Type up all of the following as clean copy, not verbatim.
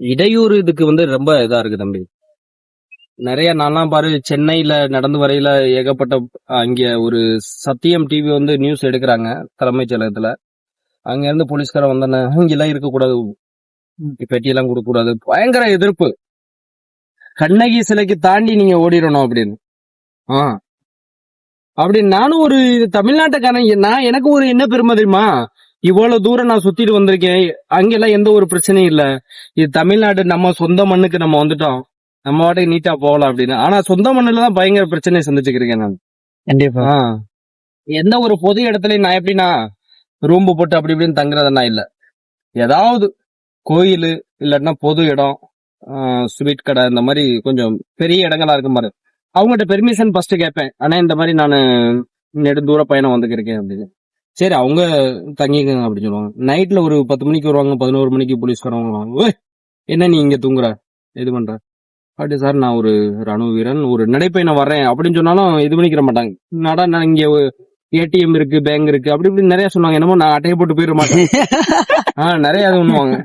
இடையூறு இதுக்கு ரொம்ப இதா இருக்கு தம்பி. நிறைய நான்லாம் பாரு சென்னையில நடந்து வரையில ஏகப்பட்ட அங்க ஒரு சத்தியம் டிவி நியூஸ் எடுக்கிறாங்க தலைமைச் செயலகத்துல. அங்க இருந்து போலீஸ்காரன் வந்தானே இங்கெல்லாம் இருக்கக்கூடாது, பெட்டியெல்லாம் கொடுக்க கூடாது, பயங்கர எதிர்ப்பு. கண்ணகி சிலைக்கு தாண்டி நீங்க ஓடிடணும் அப்படின்னு. அப்படி நானும் ஒரு தமிழ்நாட்டுக்காரன், எனக்கு ஒரு என்ன பெருமை தெரியுமா, இவ்வளவு தூரம் நான் சுத்திட்டு வந்திருக்கேன், அங்கெல்லாம் எந்த ஒரு பிரச்சனையும் இல்ல. இது தமிழ்நாடு, நம்ம சொந்த மண்ணுக்கு நம்ம வந்துட்டோம், நம்ம வாட்டுக்கு நீட்டா போகலாம் அப்படின்னு. ஆனா சொந்த மண்ணுலதான் பயங்கர பிரச்சனையை சந்திச்சுக்கிறேன் நான். கண்டிப்பா. எந்த ஒரு பொது இடத்துலயும் நான் எப்படின்னா ரூம் போட்டு அப்படி இப்படின்னு தங்குறதுனா இல்ல. ஏதாவது கோயில் இல்லன்னா பொது இடம், ஸ்வீட் கடை, இந்த மாதிரி கொஞ்சம் பெரிய இடங்களா இருக்கும் பாரு, அவங்ககிட்ட பெர்மிஷன் ஃபர்ஸ்ட் கேட்பேன். ஆனா இந்த மாதிரி நான் நெடுந்தூர பயணம் வந்துருக்கேன் அப்படின்னு. சரி அவங்க தங்கிக்கங்க அப்படின்னு சொல்லுவாங்க. நைட்ல ஒரு 10 மணிக்கு வருவாங்க, 11 மணிக்கு போலீஸ்காரங்க வருவாங்க. என்ன நீ இங்க தூங்குற, இது பண்ற அப்படி. சார் நான் ஒரு ராணுவ வீரன், ஒரு நடைப்பயணம் வர்றேன் அப்படின்னு சொன்னாலும் இது பண்ணிக்கிற மாட்டாங்க. நான் இங்க ஏடிஎம் இருக்கு, பேங்க் இருக்கு, அப்படி இப்படி நிறைய சொன்னாங்க. என்னமோ நான் அட்டையை போட்டு போயிட மாட்டேன். நிறைய அது பண்ணுவாங்க.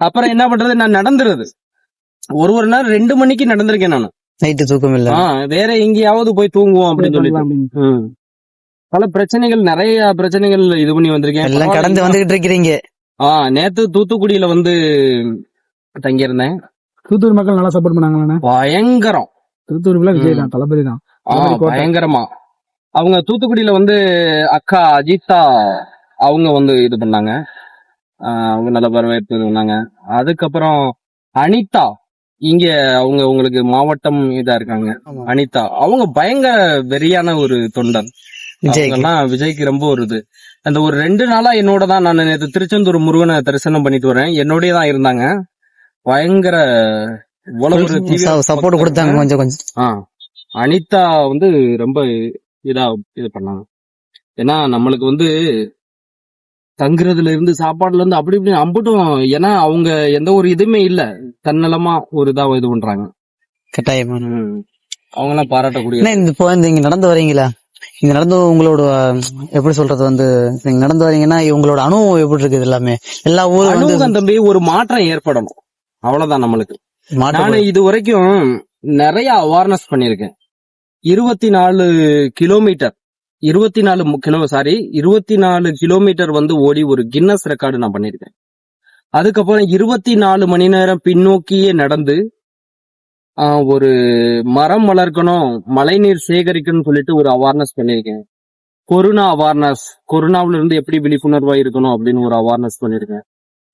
அப்புறம் என்ன பண்றது, நான் நடந்துருது. ஒரு நாள் 2 மணிக்கு நடந்திருக்கேன் நான். நைட்டு தூக்கம் இல்ல, வேற எங்கேயாவது போய் தூங்குவோம் அப்படின்னு சொல்லிட்டு பல பிரச்சனைகள், நிறைய பிரச்சனைகள் இது பண்ணி வந்திருக்கேன். எல்லாம் கடந்து வந்துகிட்டு இருக்கிறீங்க. நேத்து தூத்துக்குடியில தங்கியிருந்தேன். தூத்துக்குடி மக்கள் நல்லா சப்போர்ட் பண்ணாங்களா? பயங்கரம். தூத்துக்குடி விஜய் தான், தளபதி தான், பயங்கரமா. அவங்க தூத்துக்குடியில அக்கா அஜிதா அவங்க இது பண்ணாங்க. அவங்க நல்ல வரவேற்பு பண்ணாங்க. அதுக்கப்புறம் அனிதா, இங்க அவங்க உங்களுக்கு மாவட்டம் இதா இருக்காங்க. அனிதா அவங்க பயங்கர வெறியான ஒரு தொண்டன். விஜய்க்கு ரொம்ப ஒரு இது. அந்த ஒரு 2 நாளா என்னோட தான். நான் நேற்று திருச்செந்தூர் முருகனை தரிசனம் பண்ணிட்டு வரேன், என்னோடய தான் இருந்தாங்க. பயங்கர சப்போர்ட் கொடுத்தாங்க கொஞ்சம் கொஞ்சம். அனிதா ரொம்ப இதா இது பண்ணாங்க. ஏன்னா நம்மளுக்கு தங்குறதுல இருந்து சாப்பாடுல இருந்து அப்படி இப்படி அம்பட்டும். ஏன்னா அவங்க எந்த ஒரு இதுவுமே இல்ல, தன்னலமா ஒரு இதா இது பண்றாங்க. கட்டாயமா அவங்க எல்லாம் பாராட்டக்கூடிய. இப்போ இங்க நடந்து வரீங்களா, இங்க நடந்து உங்களோட எப்படி சொல்றது, நீங்க நடந்து வரீங்கன்னா உங்களோட அனுபவம் எப்படி இருக்குது? எல்லாமே எல்லா ஊரும் தம்பி ஒரு மாற்றம் ஏற்படணும், அவ்வளவுதான் நம்மளுக்கு. நான் இது வரைக்கும் நிறைய அவேர்னஸ் பண்ணிருக்கேன். 24 கிலோமீட்டர் 24 கிலோமீட்டர் ஓடி ஒரு கின்னஸ் ரெக்கார்டு நான் பண்ணிருக்கேன். அதுக்கப்புறம் 24 மணி நேரம் பின்னோக்கியே நடந்து ஒரு மரம் வளர்க்கணும், மழை நீர் சேகரிக்கணும்னு சொல்லிட்டு ஒரு அவேர்னஸ் பண்ணிருக்கேன். கொரோனா அவேர்னஸ், கொரோனாவில இருந்து எப்படி விழிப்புணர்வா இருக்கணும் அப்படின்னு ஒரு அவேர்னஸ் பண்ணிருக்கேன்.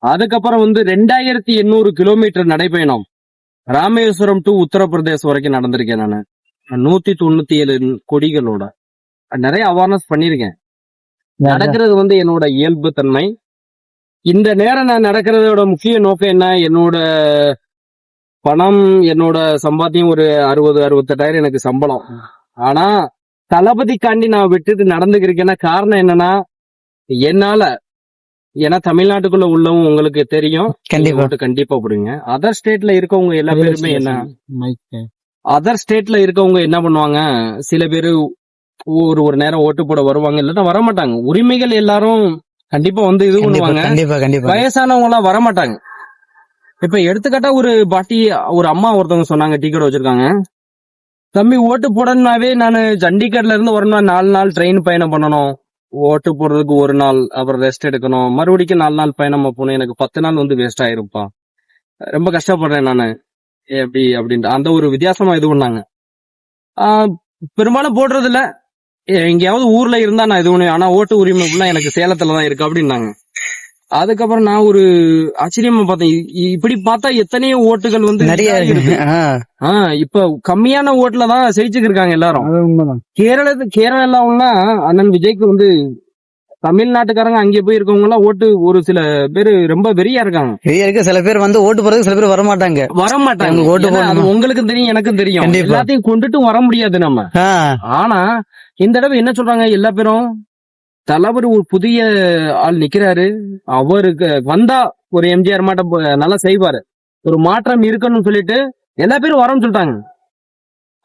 அதுக்கப்புறம் 2800 கிலோமீட்டர் நடைபயணம் ராமேஸ்வரம் டு உத்தரப்பிரதேசம் வரைக்கும் நடந்திருக்கேன். நான் 197 கொடிகளோட நிறைய அவேர்னஸ் பண்ணிருக்கேன். நடக்கிறது என்னோட இயல்பு தன்மை. இந்த நேரம் நான் நடக்கிறதோட முக்கிய நோக்கம் என்ன, என்னோட பணம், என்னோட சம்பாத்தியம் ஒரு 60-68 எனக்கு சம்பளம். ஆனா தளபதிக்காண்டி நான் விட்டுட்டு நடந்துக்கிறேன்னா காரணம் என்னன்னா, என்னால, ஏன்னா தமிழ்நாட்டுக்குள்ள உள்ளவங்க உங்களுக்கு தெரியும், கண்டிப்பா போடுங்க. அதர் ஸ்டேட்ல இருக்கவங்க எல்லா பேருமே என்ன, அதர் ஸ்டேட்ல இருக்கவங்க என்ன பண்ணுவாங்க, சில பேரு ஒரு நேரம் ஓட்டு போட வருவாங்க, இல்லன்னா வரமாட்டாங்க. உரிமைகள் எல்லாரும் கண்டிப்பா இது பண்ணுவாங்க. வயசானவங்க எல்லாம் வரமாட்டாங்க. இப்ப எடுத்துக்காட்டா ஒரு பாட்டி, ஒரு அம்மா ஒருத்தவங்க சொன்னாங்க, டீ கடை வச்சிருக்காங்க. தம்பி ஓட்டு போடணும்னாவே நான் சண்டிகர்ல இருந்து வரணும், 4 நாள் ட்ரெயின் பயணம் பண்ணணும், ஓட்டு போடுறதுக்கு 1 நாள், அப்புறம் ரெஸ்ட் எடுக்கணும், மறுபடியும் 4 நாள் பயணம் போகணும், எனக்கு 10 நாள் வேஸ்ட் ஆயிருப்பா, ரொம்ப கஷ்டப்படுறேன் நானு எப்படி அப்படின்ட்டு அந்த ஒரு வித்தியாசமா இது பண்ணாங்க. பெரும்பாலும் போடுறது இல்ல, எங்கேயாவது ஊர்ல இருந்தா நான் இது பண்ணுவேன். ஆனா ஓட்டு உரிமை எனக்கு சேலத்துலதான் இருக்கு அப்படின்னாங்க. அதுக்கப்புறம் நான் ஒரு ஆச்சரியமா பார்த்தேன், இப்படி பார்த்தா எத்தனையோ ஓட்டுகள் நிறைய இருக்கு. இப்ப கம்மியான ஓட்டுல தான் ஜெயிச்சுக்கு இருக்காங்க எல்லாரும். கேரளாவுன்னா அண்ணன் விஜய்க்கு தமிழ்நாட்டுக்காரங்க அங்கே போய் இருக்கவங்க எல்லாம் ஓட்டு ஒரு சில பேரு ரொம்ப வெறியா இருக்காங்க. சில பேர் ஓட்டு போறதுக்கு சில பேர் வரமாட்டாங்க. ஓட்டு உங்களுக்கும் தெரியும், எனக்கும் தெரியும். எல்லாத்தையும் கொண்டுட்டு வர முடியாது நம்ம. ஆனா இந்த தடவை என்ன சொல்றாங்க எல்லா பேரும், தளபதி ஒரு புதிய ஆள் நிக்கிறாரு, அவருக்கு வந்தா ஒரு எம்ஜிஆர் மாட்டம் நல்லா செய்வாரு, ஒரு மாற்றம் இருக்கணும்னு சொல்லிட்டு எல்லா பேரும் வரணும்னு சொல்லிட்டாங்க.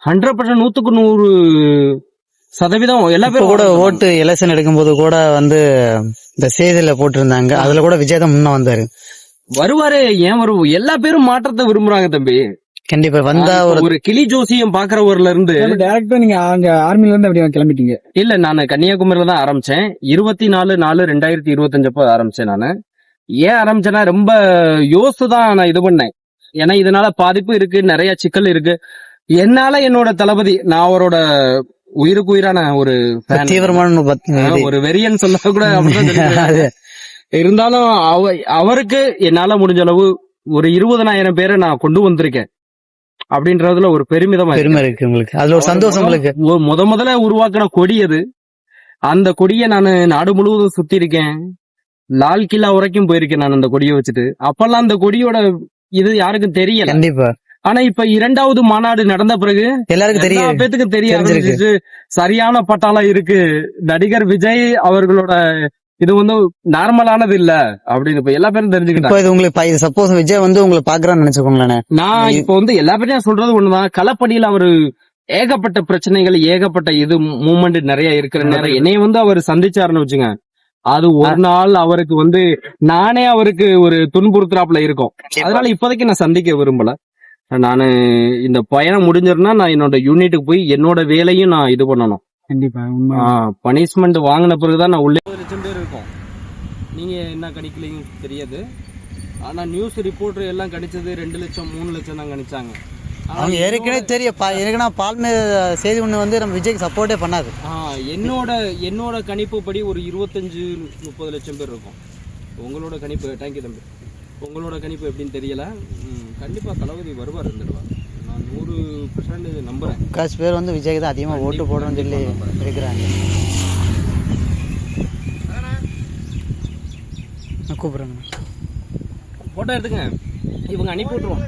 100% 100% எல்லா பேரும் கூட ஓட்டு எலெக்ஷன் எடுக்கும் போது கூட இந்த செய்தியில போட்டிருந்தாங்க. அதுல கூட விஜய் தான் முன்ன வந்தாரு. வருவாரு, ஏன் வரும், எல்லா பேரும் மாற்றத்தை விரும்புறாங்க தம்பி. கண்டிப்பா வந்தா ஒரு கிளி ஜோசியம் பாக்குறவர்ல இருந்து டேரக்டா நீங்க அங்க ஆர்மில இருந்து அப்படியே கிளம்பிட்டீங்க? இல்ல, நான் கன்னியாகுமரியில தான் ஆரம்பிச்சேன். 24/4/2025 அப்ப ஆரம்பிச்சேன் நானு. ஏன் ஆரம்பிச்சேன்னா ரொம்ப யோசிச்சுதான் நான் இது பண்ணேன். ஏன்னா இதனால பாதிப்பு இருக்கு, நிறைய சிக்கல் இருக்கு. என்னால என்னோட தளபதி, நான் அவரோட உயிருக்கு உயிரான ஒரு fan. தீவிரமான ஒரு வெறியன் சொல்ல கூட அப்படிதான் தெரியுது. இருந்தாலும் அவருக்கு என்னால முடிஞ்ச அளவு ஒரு 20,000 பேரை நான் கொண்டு வந்திருக்கேன் அப்படின்றதுல ஒரு பெருமை இருக்கு உங்களுக்கு. அதுல ஒரு சந்தோஷம் உங்களுக்கு. முதல்ல உருவாக்கின கொடி அது. அந்த கொடியை நான் நாடு முழுவதும் சுத்தி இருக்கேன். லால் கிலா வரைக்கும் போயிருக்கேன் நான் அந்த கொடியை வச்சுட்டு. அப்பெல்லாம் அந்த கொடியோட இது யாருக்கும் தெரியல. கண்டிப்பா. ஆனா இப்ப 2வது மாநாடு நடந்த பிறகு எல்லாருக்கும் எல்லா பேத்துக்கும் தெரிய ஆரம்பிச்சிச்சு. சரியான பட்டாளம் இருக்கு, நடிகர் விஜய் அவர்களோட இது வந்து நார்மலானது இல்ல அப்படின்னு இப்ப எல்லா பேரும் தெரிஞ்சுக்கிட்டாங்க. இது உங்களுக்கு சப்போஸ் விஜய் வந்து உங்களை பாக்குறான்னு நினைச்சுக்கோங்களேன். நான் இப்ப வந்து எல்லா பேரையும் சொல்றது ஒண்ணுதான், களப்படியில அவரு ஏகப்பட்ட பிரச்சனைகள், ஏகப்பட்ட இது மூமெண்ட் நிறைய இருக்கிற நேரம் என்னைய வந்து அவர் சந்திச்சாருன்னு வச்சுங்க, அது ஒரு நாள் அவருக்கு வந்து நானே அவருக்கு ஒரு துன்புறுத்துறாப்புல இருக்கும். அதனால இப்போதைக்கு நான் சந்திக்க விரும்பல. நானு இந்த பயணம் முடிஞ்சிருந்தா நான் என்னோட யூனிட்டுக்கு போய் என்னோட வேலையும் நான் இது பண்ணணும். கண்டிப்பா. பனிஷ்மெண்ட் வாங்கின பிறகுதான் நான் உள்ளே 1 லட்சம் பேர் இருக்கும். நீங்க என்ன கணிக்கலையும் தெரியாது. ஆனா நியூஸ் ரிப்போர்ட்டர் எல்லாம் கணிச்சது 2 லட்சம் 3 லட்சம் தான் கணிச்சாங்க. அவங்க ஏற்கனவே தெரியும். ஏற்கனவே பால்மே செய்தி ஒண்ணு வந்து நம்ம விஜய்க்கு சப்போர்ட்டே பண்ணாது. என்னோட கணிப்பு படி ஒரு 25-30 லட்சம் பேர் இருக்கும். உங்களோட கணிப்பு, தேங்க்யூ தம்பி, உங்களோட கணிப்பு எப்படின்னு தெரியல. கண்டிப்பா தளபதி வருவார், இருந்துடுவார். நான் 100% நம்புறேன். காசு பேர் வந்து விஜய்க்கு தான் அதிகமா ஓட்டு போடணும்னு சொல்லி இருக்கிறாங்க. கூப்பிடுறேன், போட்டோ எடுத்துங்க. இவங்க அனுப்பி விட்டுருவோம்.